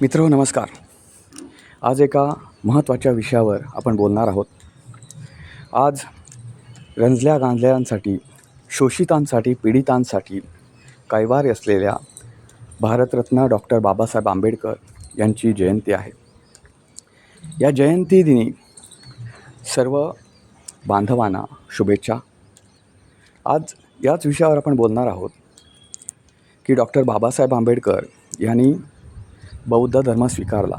मित्र नमस्कार. आज एका महत्त्वाच्या विषयावर आपण बोलणार आहोत. आज रंजल्या गांजलेल्यांसाठी, शोषितांसाठी, पीडितांसाठी कैवार असलेल्या भारतरत्न डॉक्टर बाबासाहेब आंबेडकर यांची जयंती आहे. या जयंती दिनी सर्व बांधवांना शुभेच्छा. आज याच विषयावर आपण बोलणार आहोत की डॉक्टर बाबासाहेब आंबेडकर यांनी बौद्ध धर्म स्वीकारला,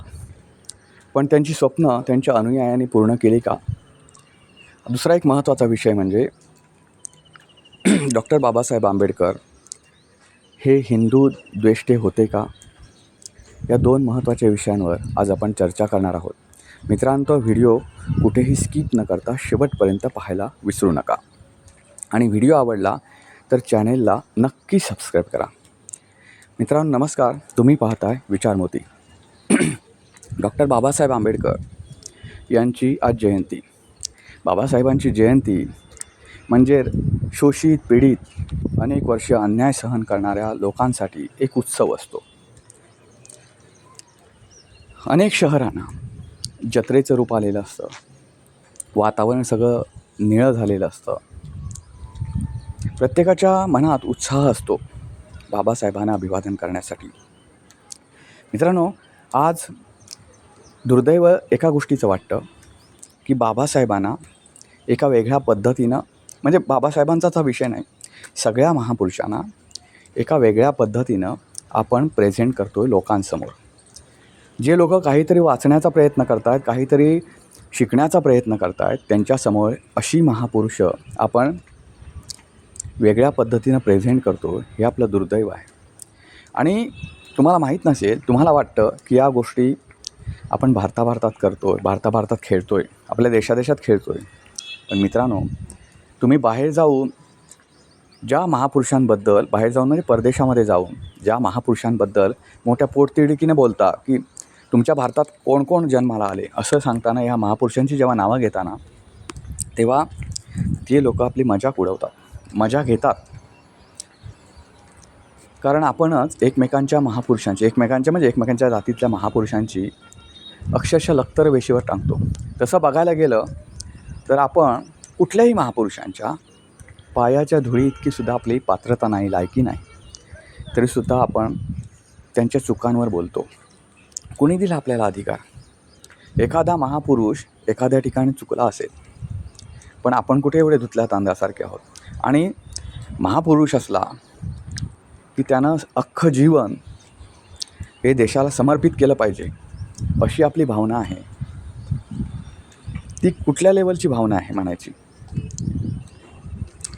पण त्यांची स्वप्न त्यांच्या अनुयायांनी पूर्ण केली का? दुसरा एक महत्त्वाचा विषय म्हणजे डॉक्टर बाबासाहेब आंबेडकर हे हिंदू द्वेष्टे होते का? या दोन महत्त्वाच्या विषयांवर आज आपण चर्चा करणार आहोत. मित्रांनो, व्हिडिओ कुठेही स्किप न करता शेवटपर्यंत पाहायला विसरू नका आणि व्हिडिओ आवडला तर चॅनेलला नक्की सबस्क्राईब करा. मित्रांनो नमस्कार, तुम्ही पाहताय विचारमोती. डॉक्टर बाबासाहेब आंबेडकर यांची आज जयंती. बाबासाहेबांची जयंती म्हणजे शोषित, पीडित, अनेक वर्ष अन्याय सहन करणाऱ्या लोकांसाठी एक उत्सव असतो. अनेक शहरांना जत्रेचं रूप आलेलं असतं, वातावरण सगळं निळं झालेलं असतं, प्रत्येकाच्या मनात उत्साह असतो बाबासाहेबांना अभिवादन करण्यासाठी. मित्रांनो, आज दुर्दैव एका गोष्टीचं वाटतं की बाबासाहेबांना एका वेगळ्या पद्धतीनं, म्हणजे बाबासाहेबांचाच हा विषय नाही, सगळ्या महापुरुषांना एका वेगळ्या पद्धतीनं आपण प्रेझेंट करतो आहे लोकांसमोर. जे लोक काहीतरी वाचण्याचा प्रयत्न करत आहेत, काहीतरी शिकण्याचा प्रयत्न करत आहेत, त्यांच्यासमोर अशी महापुरुष आपण वेगळ्या पद्धतीनं प्रेझेंट करतो, हे आपलं दुर्दैव आहे. आणि तुम्हाला माहीत नसेल, तुम्हाला वाटतं की या गोष्टी आपण भारतात करतो आहे, भारतात खेळतो आहे, आपल्या देशात खेळतो आहे. पण मित्रांनो, तुम्ही बाहेर जाऊन ज्या महापुरुषांबद्दल, बाहेर जाऊन म्हणजे परदेशामध्ये जाऊन ज्या महापुरुषांबद्दल मोठ्या पोटतिडकीने बोलता की तुमच्या भारतात कोण कोण जन्माला आले असं सांगताना, या महापुरुषांची जेव्हा नावं घेताना, तेव्हा ते लोक आपली मजाक उडवतात, मजा घेतात. कारण आपणच एकमेकांच्या महापुरुषांची, एकमेकांच्या जातीतल्या महापुरुषांची अक्षरशः लक्तर वेशीवर टांगतो. तसं बघायला गेलं तर आपण कुठल्याही महापुरुषांच्या पायाच्या धुळी इतकीसुद्धा आपली पात्रता नाही, लायकी नाही, तरीसुद्धा आपण त्यांच्या चुकांवर बोलतो. कुणी दिला आपल्याला अधिकार? एखादा महापुरुष एखाद्या ठिकाणी चुकला असेल, पण आपण कुठे एवढे धुतल्या तांदळासारखे आहोत? आणि महापुरुष असला की त्यानं अख्खं जीवन हे देशाला समर्पित केलं पाहिजे, अशी आपली भावना आहे. ती कुठल्या लेवलची भावना आहे म्हणायची?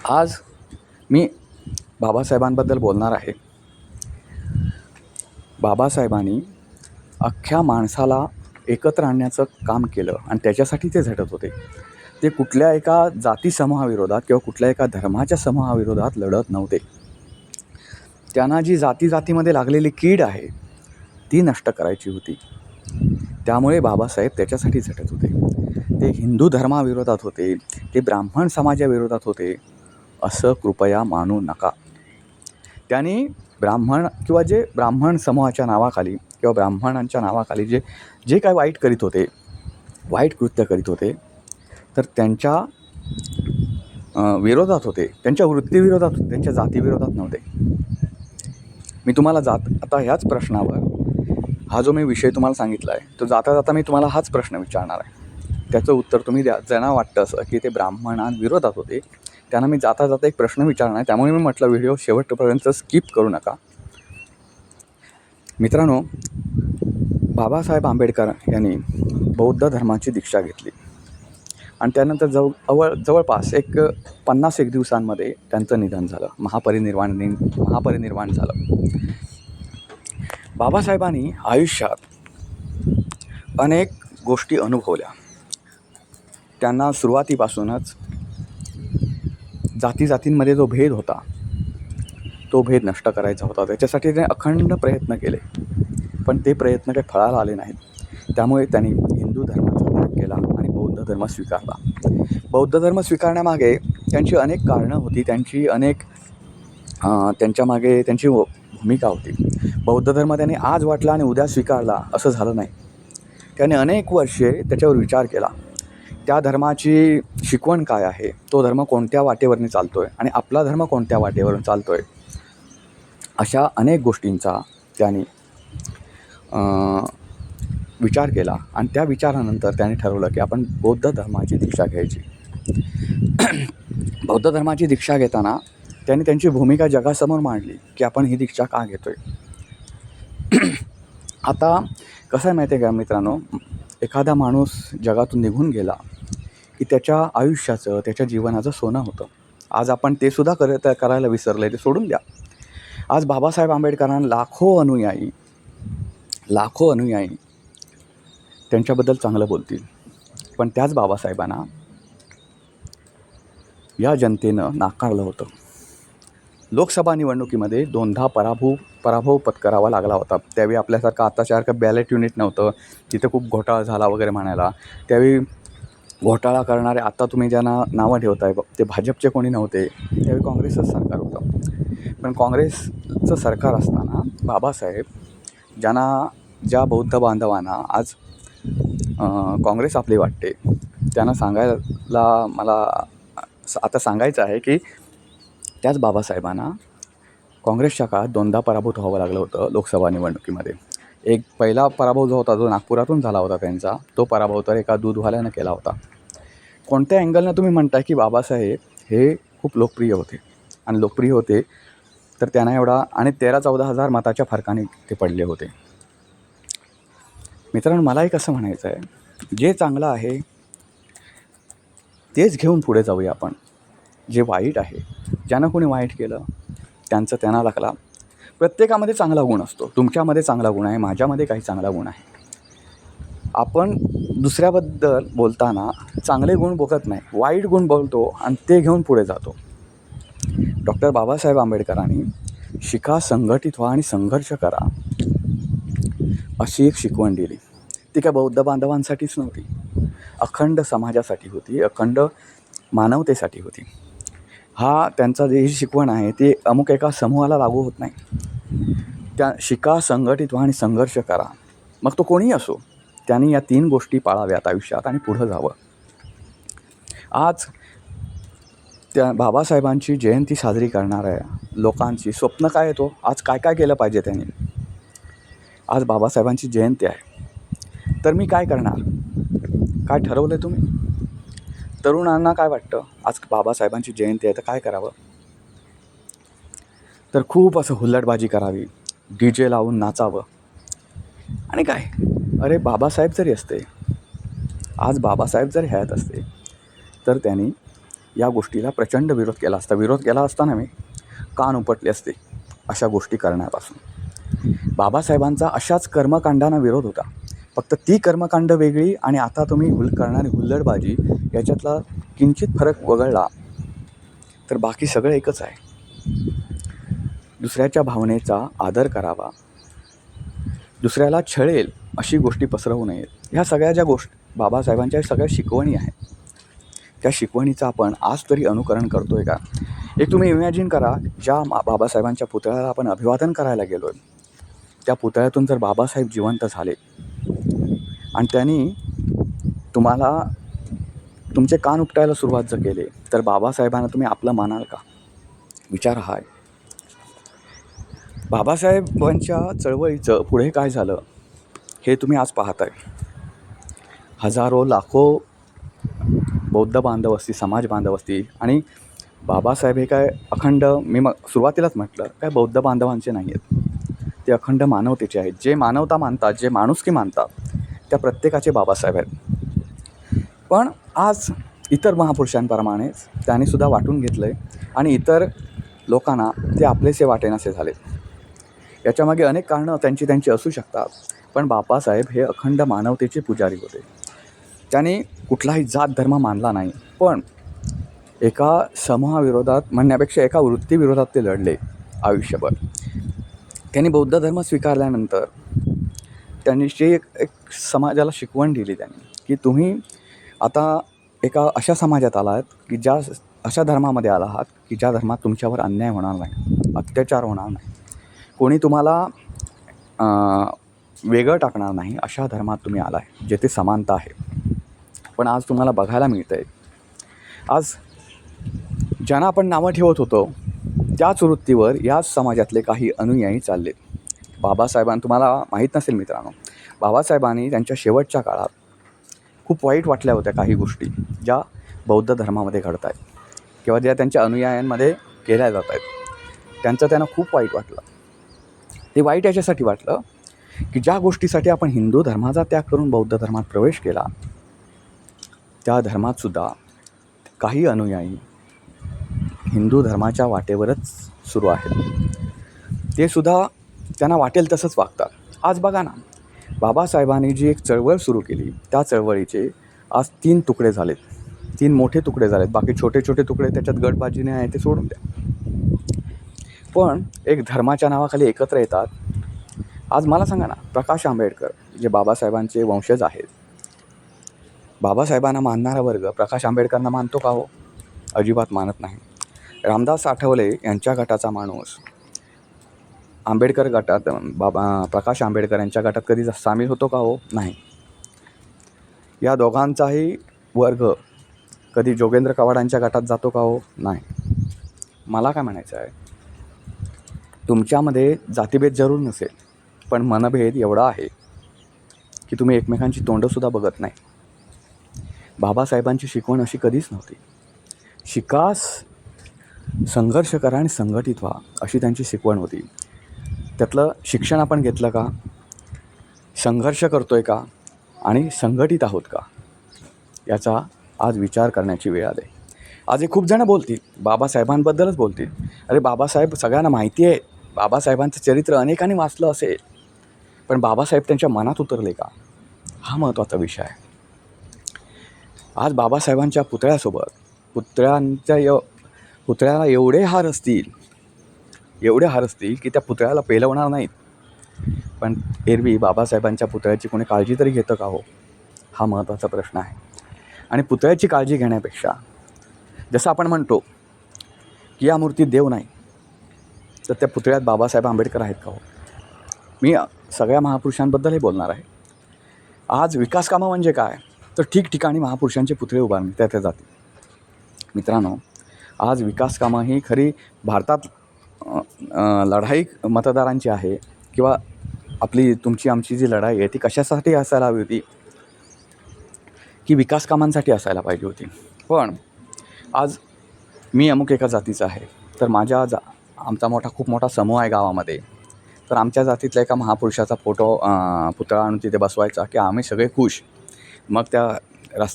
आज मी बाबासाहेबांबद्दल बोलणार आहे. बाबासाहेबांनी अख्ख्या माणसाला एकत्र आणण्याचं काम केलं आणि त्याच्यासाठी ते झटत होते. ते कुठल्या एका जाती समूहाविरोधात किंवा कुठल्या एका धर्माच्या समूहाविरोधात लढत नव्हते. त्यांना जी जातीमध्ये लागलेली कीड आहे ती नष्ट करायची होती. त्यामुळे बाबासाहेब त्याच्यासाठी झटत होते. ते हिंदू धर्माविरोधात होते, ते ब्राह्मण समाजाविरोधात होते असं कृपया मानू नका. त्यांनी ब्राह्मण समूहाच्या नावाखाली किंवा ब्राह्मणांच्या नावाखाली जे काय वाईट कृत्य करीत होते, तर त्यांच्या विरोधात होते, त्यांच्या वृत्तीविरोधात होते, त्यांच्या जातीविरोधात नव्हते. मी तुम्हाला आता ह्याच प्रश्नावर, हा जो मी विषय तुम्हाला सांगितला आहे, तो जाता मी तुम्हाला हाच प्रश्न विचारणार आहे. त्याचं उत्तर तुम्ही द्या. ज्यांना वाटतं असं की ते ब्राह्मणांविरोधात होते, त्यांना मी जाता एक प्रश्न विचारणार आहे. त्यामुळे मी म्हटलं व्हिडिओ शेवटपर्यंत स्किप करू नका. मित्रांनो, बाबासाहेब आंबेडकर यांनी बौद्ध धर्माची दीक्षा घेतली आणि त्यानंतर जवळपास 50 दिवसांमध्ये त्यांचं निधन झालं, महापरिनिर्वाण झालं. बाबासाहेबांनी आयुष्यात अनेक गोष्टी अनुभवल्या. त्यांना सुरुवातीपासूनच जातींमध्ये जो भेद होता, तो भेद नष्ट करायचा होता. त्याच्यासाठी त्यांनी अखंड प्रयत्न केले, पण ते प्रयत्न काही फळाला आले नाहीत. त्यामुळे त्यांनी हिंदू धर्माचा त्याग केला आणि बौद्ध धर्म स्वीकारला. बौद्ध धर्म स्वीकारण्यामागे त्यांची अनेक कारणं होती, त्यांच्यामागे त्यांची भूमिका होती. बौद्ध धर्म त्याने आज वाटला आणि उद्या स्वीकारला असं झालं नाही. त्याने अनेक वर्षे त्याच्यावर विचार केला. त्या धर्माची शिकवण काय आहे, तो धर्म कोणत्या वाटेवरनी चालतो आहे आणि आपला धर्म कोणत्या वाटेवरून चालतो आहे, अशा अनेक गोष्टींचा त्याने विचार केला. आणि त्या विचारानंतर त्याने ठरवलं की आपण बौद्ध धर्माची दीक्षा घ्यायची. बौद्ध धर्माची दीक्षा घेताना त्यांनी त्यांची भूमिका जगासमोर मांडली की आपण ही दीक्षा का घेतो आहे. आता कसं आहे माहिती आहे का मित्रांनो, एखादा माणूस जगातून निघून गेला की त्याच्या आयुष्याचं, त्याच्या जीवनाचं सोनं होतं. आज आपण ते सुद्धा करायला विसरले, ते सोडून द्या. आज बाबासाहेब आंबेडकरांना लाखो अनुयायी त्यांच्याबद्दल चांगलं बोलतील, पण त्याच बाबासाहेबांना या जनतेनं नाकारलं होतं. लोकसभा निवडणुकीमध्ये 2दा पराभव पत्करावा लागला होता. त्यावेळी आपल्यासारखं आतासारखं बॅलेट युनिट नव्हतं, तिथं खूप घोटाळा झाला वगैरे म्हणायला. त्यावेळी घोटाळा करणारे आता तुम्ही ज्यांना नावं ठेवताय ते भाजपचे कोणी नव्हते, त्यावेळी काँग्रेसचं सरकार होतं. पण काँग्रेसचं सरकार असताना बाबासाहेब ज्या बौद्ध बांधवांना आज काँग्रेस आपली वाटते, त्यांना सांगायला मला आता सांगायचं आहे की त्याच बाबासाहेबांना काँग्रेसच्या काळात 2दा पराभूत व्हावं लागलं होतं लोकसभा निवडणुकीमध्ये. एक पहिला पराभव जो होता, जो नागपुरातून झाला होता त्यांचा, तो पराभव तर एका दूधवाल्यानं केला होता. कोणत्या अँगलनं तुम्ही म्हणताय की बाबासाहेब हे खूप लोकप्रिय होते, आणि लोकप्रिय होते तर त्यांना एवढा आणि 13-14 हजार मताच्या फरकाने ते पडले होते. मित्रांनो, मलाही कसं म्हणायचं आहे, जे चांगलं आहे तेच घेऊन पुढे जाऊया आपण. जे वाईट आहे, ज्यानं कोणी वाईट केलं त्यांचं त्यांना लागला. प्रत्येकामध्ये चांगला गुण असतो. तुमच्यामध्ये चांगला गुण आहे, माझ्यामध्ये काही चांगला गुण आहे. आपण दुसऱ्याबद्दल बोलताना चांगले गुण बघत नाही, वाईट गुण बोलतो आणि ते घेऊन पुढे जातो. डॉक्टर बाबासाहेब आंबेडकरांनी शिका, संघटित व्हा आणि संघर्ष करा अशी एक शिकवण दिली. ती काय बौद्ध बांधवांसाठीच नव्हती, अखंड समाजासाठी होती, अखंड मानवतेसाठी होती. हा त्यांचा जी शिकवण आहे ती अमुक एका समूहाला लागू होत नाही. त्या शिका, संघटित व्हा आणि संघर्ष करा. मग तो कोणीही असो, त्यांनी या 3 गोष्टी पाळाव्यात आयुष्यात आणि पुढं जावं. आज त्या बाबासाहेबांची जयंती साजरी करणाऱ्या लोकांची स्वप्न काय येतो, आज काय काय केलं पाहिजे त्यांनी. आज बाबासाहेबांची जयंती आहे तर मी काय करणार, काय ठरवलं आहे तुम्ही? तरुणांना काय वाटतं, आज बाबासाहेबांची जयंती आहे तर काय करावं? तर खूप असं हुल्लडबाजी करावी, DJ लावून नाचावं आणि काय. अरे बाबासाहेब जरी असते, आज बाबासाहेब जर हयात असते तर त्यांनी या गोष्टीला प्रचंड विरोध केला असता. विरोध केला असताना मी कान उपटले असते अशा गोष्टी करण्यापासून. बाबासाहेबांचा अशाच कर्मकांडांना विरोध होता, फक्त ती कर्मकांड वेगळी आणि आता तुम्ही करणारी हुल्लडबाजी याच्यातला किंचित फरक वगळला तर बाकी सगळं एकच आहे. दुसऱ्याच्या भावनेचा आदर करावा, दुसऱ्याला छळेल अशी गोष्टी पसरवू नयेत. ह्या सगळ्या ज्या गोष्टी बाबासाहेबांच्या सगळ्या शिकवणी आहेत, त्या शिकवणीचं आपण आज तरी अनुकरण करतो आहे का? एक तुम्ही इमॅजिन करा, ज्या बाबासाहेबांच्या पुतळ्याला आपण अभिवादन करायला गेलो आहे, त्या पुतळ्यातून जर बाबासाहेब जिवंत झाले आणि त्यांनी तुम्हाला तुमचे कान उपटायला सुरुवात जर केले तर बाबासाहेबांना तुम्ही आपलं मानाल का? विचार हा आहे. बाबासाहेबांच्या चळवळीचं पुढे काय झालं हे तुम्ही आज पाहताय. हजारो लाखो बौद्ध बांधव असतील, समाज बांधव असतील, आणि बाबासाहेब हे काय अखंड, मी सुरुवातीलाच म्हटलं, काय बौद्ध बांधवांचे नाही आहेत, ते अखंड मानवतेचे आहेत. जे मानवता मानतात, जे माणुसकी मानतात, त्या प्रत्येकाचे बाबासाहेब आहेत. पण आज इतर महापुरुषांप्रमाणेच त्यांनीसुद्धा वाटून घेतलं आहे आणि इतर लोकांना ते आपलेसे वाटेनासे झाले. याच्यामागे अनेक कारणं त्यांची असू शकतात, पण बाबासाहेब हे अखंड मानवतेचे पुजारी होते. त्यांनी कुठलाही जात धर्म मानला नाही, पण एका समूहाविरोधात म्हणण्यापेक्षा एका वृत्तीविरोधात ते लढले आयुष्यभर. त्यांनी बौद्ध धर्म स्वीकारल्यानंतर त्यांनी एक समाजाला शिकवण दिली त्यांनी, की तुम्ही आता एका अशा समाजात आलात की अशा धर्मामध्ये आला आहात की ज्या धर्मात तुमच्यावर अन्याय होणार नाही, अत्याचार होणार नाही, कोणी तुम्हाला वेगळं टाकणार नाही अशा धर्मात तुम्ही आला आहे जेथे समानता आहे. पण आज तुम्हाला बघायला मिळतं आहे, आज ज्यांना आपण नावं ठेवत होतो त्याच वृत्तीवर याच समाजातले काही अनुयायी चाललेत. बाबासाहेबांना तुम्हाला माहीत नसेल मित्रांनो, बाबासाहेबांनी त्यांच्या शेवटच्या काळात खूप वाईट वाटल्या होत्या काही गोष्टी ज्या बौद्ध धर्मामध्ये घडत आहेत किंवा ज्या त्यांच्या अनुयायांमध्ये केल्या जात आहेत. त्यांना खूप वाईट वाटलं. ते वाईट याच्यासाठी वाटलं की ज्या गोष्टीसाठी आपण हिंदू धर्माचा त्याग करून बौद्ध धर्मात प्रवेश केला, त्या धर्मातसुद्धा काही अनुयायी हिंदू धर्माच्या वाटेवरच सुरू आहेत. ते सुद्धा त्यांना वाटेल तसंच वागतात. आज बघा ना, बाबासाहेबांनी जी एक चळवळ सुरू केली त्या चळवळीचे आज 3 तुकडे झालेत, 3 मोठे तुकडे झालेत. बाकी छोटे छोटे तुकडे त्याच्यात गटबाजीने आहे ते सोडून द्या, पण एक धर्माच्या नावाखाली एकत्र येतात. आज मला सांगा ना, प्रकाश आंबेडकर जे बाबासाहेबांचे वंशज आहेत, बाबासाहेबांना मानणारा वर्ग प्रकाश आंबेडकरांना मानतो का हो? अजिबात मानत नाही. रामदास आठवले यांच्या गटाचा माणूस आंबेडकर गटात प्रकाश आंबेडकर यांच्या गटात कधी सामील होतो का हो? नाही. या दोघांचाही वर्ग कधी जोगेंद्र कवाडांच्या गटात जातो का हो? नाही. मला काय म्हणायचं आहे, तुमच्यामध्ये जातीभेद जरूर नसेल, पण मनभेद एवढा आहे की तुम्ही एकमेकांची तोंडंसुद्धा बघत नाही. बाबासाहेबांची शिकवण अशी कधीच नव्हती. शिकास, संघर्ष करा आणि संघटित व्हा अशी त्यांची शिकवण होती. त्यातलं शिक्षण आपण घेतलं का? संघर्ष करतो आहे का? आणि संघटित आहोत का? याचा आज विचार करण्याची वेळ आली. आज हे खूप जणं बोलतील, बाबासाहेबांबद्दलच बोलतील. अरे बाबासाहेब सगळ्यांना माहिती आहे, बाबासाहेबांचं चरित्र अनेकांनी वाचलं असेल, पण बाबासाहेब त्यांच्या मनात उतरले का? हा महत्त्वाचा विषय आहे. आज बाबासाहेबांच्या पुतळ्यासोबत पुतळ्याला एवढे हार असतील की त्या पुतळ्याला पेलवणार नाहीत, पण एरवी बाबासाहेबांच्या पुतळ्याची कोणी काळजी तरी घेतं का हो? हा महत्त्वाचा प्रश्न आहे. आणि पुतळ्याची काळजी घेण्यापेक्षा, जसं आपण म्हणतो की या मूर्तीत देव नाही, तर त्या पुतळ्यात बाबासाहेब आंबेडकर आहेत का हो? मी सगळ्या महापुरुषांबद्दलही बोलणार आहे. आज विकास कामं म्हणजे काय, तर ठिकठिकाणी महापुरुषांचे पुतळे उभारणे त्या जातील. मित्रांनो, आज विकास कामं ही खरी भारतात लढाई मतदारांची आहे किंवा तुमची आमची जी लढाई आहे ती कशासाठी असायला हवी होती की विकास कामांसाठी असायला पाहिजे होती. पण आज मी अमुक एका जातीचा आहे, तर आमचा खूप मोठा समूह आहे गावामध्ये, तर आमच्या जातीतल्या एका महापुरुषाचा पुतळा आणून तिथे बसवायचा की आम्ही सगळे खुश, मग त्या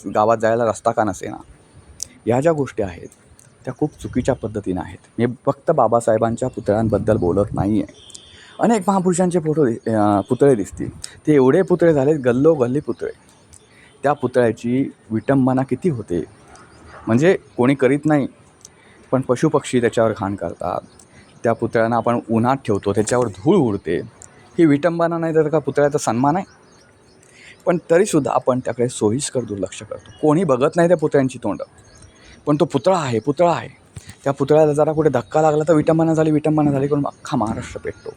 गावात जायला रस्ता का नसेना. ह्या ज्या गोष्टी आहेत त्या खूप चुकीच्या पद्धतीने आहेत. मी फक्त बाबासाहेबांच्या पुतळ्यांबद्दल बोलत नाही आहे. अनेक महापुरुषांचे पुतळे दिसतील, ते एवढे पुतळे झालेत, गल्लोगल्ली पुतळे. त्या पुतळ्याची विटंबना किती होते, म्हणजे कोणी करीत नाही, पण पशुपक्षी त्याच्यावर घाण करतात. त्या पुतळ्यांना आपण उन्हात ठेवतो, त्याच्यावर धूळ उडते. ही विटंबना नाही तर का पुतळ्याचा सन्मान आहे? पण तरीसुद्धा आपण त्याकडे सोयीस्कर दुर्लक्ष करतो. कोणी बघत नाही त्या पुतळ्यांची तोंड, पण तो पुतळा आहे. त्या पुतळ्याला जरा कुठे धक्का लागला तर विटंबना झाली करून अख्खा महाराष्ट्र पेटतो.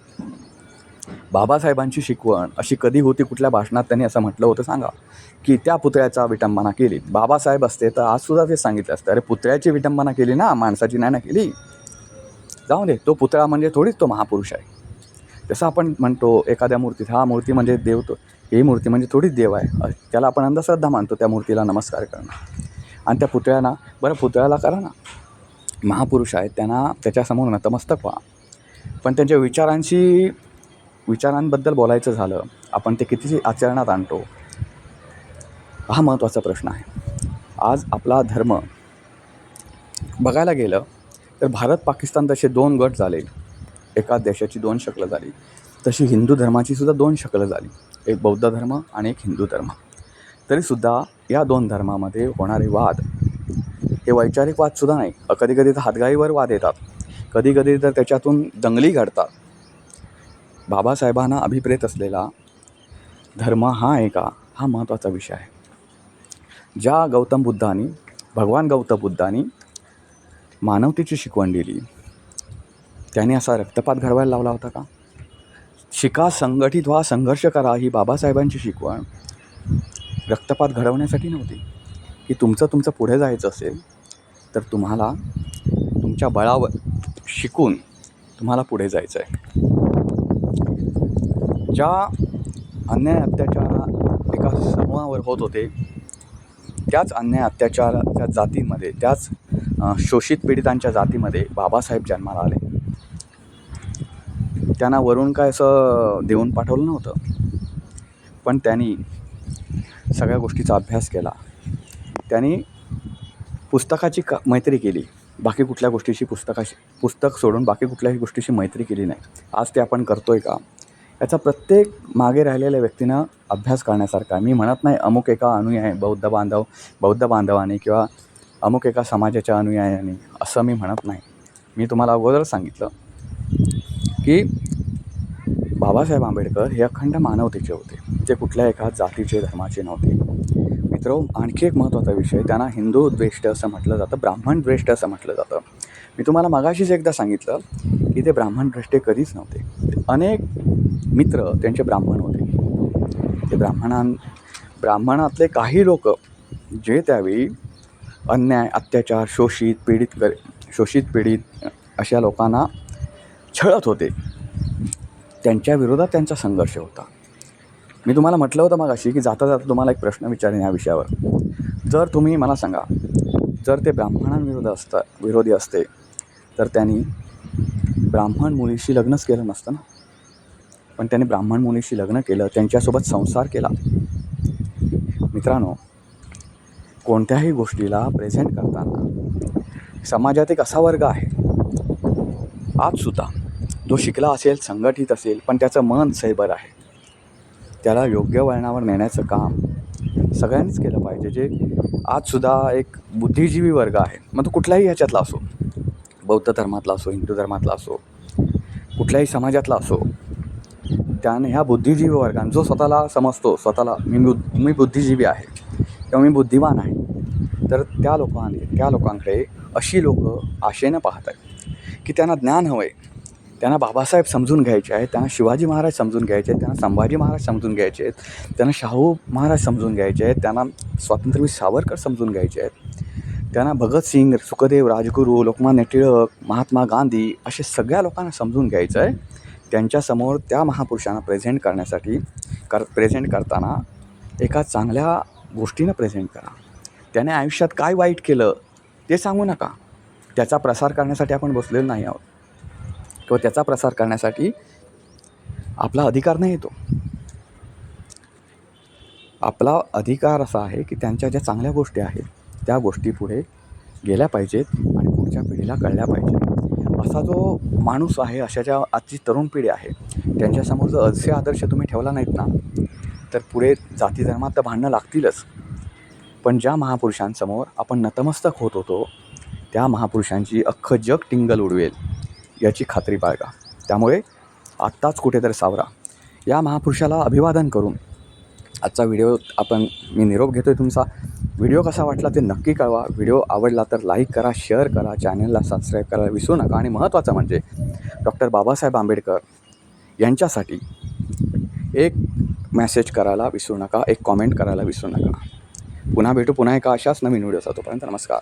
बाबासाहेबांची शिकवण अशी कधी होती, कुठल्या भाषणात त्यांनी असं म्हटलं होतं सांगा की त्या पुतळ्याचा विटंबना केली? बाबासाहेब असते तर आजसुद्धा ते सांगितलं असतं, अरे पुतळ्याची विटंबना केली ना, माणसाची नाही ना केली. जाऊ दे, तो पुतळा म्हणजे थोडीच तो महापुरुष आहे. जसं आपण म्हणतो एखाद्या मूर्तीत, हा मूर्ती म्हणजे देव, तो ही मूर्ती म्हणजे थोडीच देव आहे, त्याला आपण अंधश्रद्धा मानतो. त्या मूर्तीला नमस्कार करणं आणि त्या पुतळ्याला करा ना, महापुरुष आहेत, त्यांना त्याच्यासमोर नतमस्तक व्हा. पण त्यांच्या विचारांबद्दल बोलायचं झालं, आपण ते किती आचरणात आणतो, हा महत्त्वाचा प्रश्न आहे. आज आपला धर्म बघायला गेलं तर भारत पाकिस्तान तसे 2 गट झाले, एका देशाची 2 शकलं झाली, तशी हिंदू धर्माची सुद्धा 2 शकलं झाली, एक बौद्ध धर्म आणि एक हिंदू धर्म. तरीसुद्धा या 2 धर्मामध्ये होणारे वाद हे वैचारिक वादसुद्धा नाही, कधीकधी तर हातगाईवर वाद येतात, कधीकधी तर त्याच्यातून दंगली घडतात. बाबासाहेबांना अभिप्रेत असलेला धर्म हा आहे का, हा महत्त्वाचा विषय आहे. ज्या भगवान गौतम बुद्धांनी मानवतेची शिकवण दिली, त्याने असा रक्तपात घडवायला लावला होता का? शिका, संघटित व्हा, संघर्ष करा ही बाबासाहेबांची शिकवण रक्तपात घडवण्यासाठी नव्हती. की तुमचं पुढे जायचं असेल तर तुम्हाला तुमच्या बळावर शिकून तुम्हाला पुढे जायचं आहे. ज्या अन्याय अत्याचार एका समूहावर होत होते, त्याच अन्याय अत्याचाराच्या जातीमध्ये, त्याच शोषित पीडितांच्या जातीमध्ये बाबासाहेब जन्माला आले. त्यांना वरून काय असं देऊन पाठवलं नव्हतं, पण त्यांनी सगळ्या गोष्टीचा अभ्यास केला. त्यांनी पुस्तकाची मैत्री केली, बाकी कुठल्या गोष्टीशी पुस्तक सोडून बाकी कुठल्याही गोष्टीशी मैत्री केली नाही. आज ते आपण करतो आहे का, याचा प्रत्येक मागे राहिलेल्या व्यक्तीनं अभ्यास करण्यासारखा. मी म्हणत नाही अमुक एका अनुयायी बौद्ध बांधवाने किंवा अमुक एका समाजाच्या अनुयायांनी, असं मी म्हणत नाही. मी तुम्हाला अगोदर सांगितलं की बाबासाहेब आंबेडकर हे अखंड मानवतेचे होते, ते कुठल्या एका जातीचे धर्माचे नव्हते. मित्र, आणखी एक महत्त्वाचा विषय, त्यांना हिंदू द्वेष्ट असं म्हटलं जातं, ब्राह्मण द्वेष्ट असं म्हटलं जातं. मी तुम्हाला मगाशीच एकदा सांगितलं की ते ब्राह्मण द्वेष्टे कधीच नव्हते. अनेक मित्र त्यांचे ब्राह्मण होते. ते ब्राह्मणातले काही लोक जे त्यावेळी अन्याय अत्याचार शोषित पीडित अशा लोकांना छळत होते, त्यांच्या विरोधात त्यांचा संघर्ष होता. मी तुम्हाला म्हटलं होतं मगाशी की जाता जाता तुम्हाला एक प्रश्न विचारेन या विषयावर. जर तुम्ही मला सांगा, जर ते विरोधी असते तर त्यांनी ब्राह्मण मुलीशी लग्नच केलं नसतं ना. पण त्यांनी ब्राह्मण मुलीशी लग्न केलं, त्यांच्यासोबत संसार केला. मित्रांनो, कोणत्याही गोष्टीला प्रेझेंट करताना समाजात एक असा वर्ग आहे आजसुद्धा, जो शिकला असेल, संघटित असेल, पण त्याचं मन सैबर आहे. त्याला योग्य वळणावर नेण्याचं काम सगळ्यांनीच केलं पाहिजे. जे आजसुद्धा एक बुद्धिजीवी वर्ग आहे, मग तो कुठल्याही ह्याच्यातला असो, बौद्ध धर्मातला असो, हिंदू धर्मातला असो, कुठल्याही समाजातला असो, त्याने ह्या बुद्धिजीवी वर्गाने जो स्वतःला मी बुद्धिजीवी आहे किंवा मी बुद्धिवान आहे, तर त्या लोकांकडे अशी लोक आशेनं पाहत आहेत की त्यांना ज्ञान हवं आहे, त्यांना बाबासाहेब समजून घ्यायचे आहेत, त्यांना शिवाजी महाराज समजून घ्यायचे आहेत, त्यांना संभाजी महाराज समजून घ्यायचे आहेत, त्यांना शाहू महाराज समजून घ्यायचे आहेत, त्यांना स्वातंत्र्यवीर सावरकर समजून घ्यायचे आहेत, त्यांना भगतसिंग, सुखदेव, राजगुरू, लोकमान्य टिळक, महात्मा गांधी असे सगळ्या लोकांना समजून घ्यायचं आहे. त्यांच्यासमोर त्या महापुरुषांना प्रेझेंट करताना एका चांगल्या गोष्टीनं प्रेझेंट करा. त्याने आयुष्यात काय वाईट केलं ते सांगू नका. त्याचा प्रसार करण्यासाठी आपण बसलेलो नाही आहोत, किंवा त्याचा प्रसार करण्यासाठी आपला अधिकार नाही येतो. आपला अधिकार असा आहे की त्यांच्या ज्या चांगल्या गोष्टी आहेत त्या गोष्टी पुढे गेल्या पाहिजेत आणि पुढच्या पिढीला कळल्या पाहिजेत. असा जो माणूस आहे, अशा ज्या आजची तरुण पिढी आहे, त्यांच्यासमोर जर असे आदर्श तुम्ही ठेवला नाहीत ना, तर पुढे जाती धर्मात तर भांडणं लागतीलच. पण ज्या महापुरुषांसमोर आपण नतमस्तक होत होतो, त्या महापुरुषांची अख्खं जग टिंगल उडवेल याची खात्री बाळगा. त्यामुळे आत्ताच कुठेतरी सावरा. या महापुरुषाला अभिवादन करून आजचा व्हिडिओ मी निरोप घेतो आहे तुमचा. व्हिडिओ कसा वाटला ते नक्की कळवा. व्हिडिओ आवडला तर लाईक करा, शेअर करा, चॅनलला सबस्क्राईब करायला विसरू नका. आणि महत्त्वाचं म्हणजे डॉक्टर बाबासाहेब आंबेडकर यांच्यासाठी एक मेसेज करायला विसरू नका, एक कॉमेंट करायला विसरू नका. पुन्हा भेटू पुन्हा एका अशाच नवीन व्हिडिओचा. तोपर्यंत नमस्कार.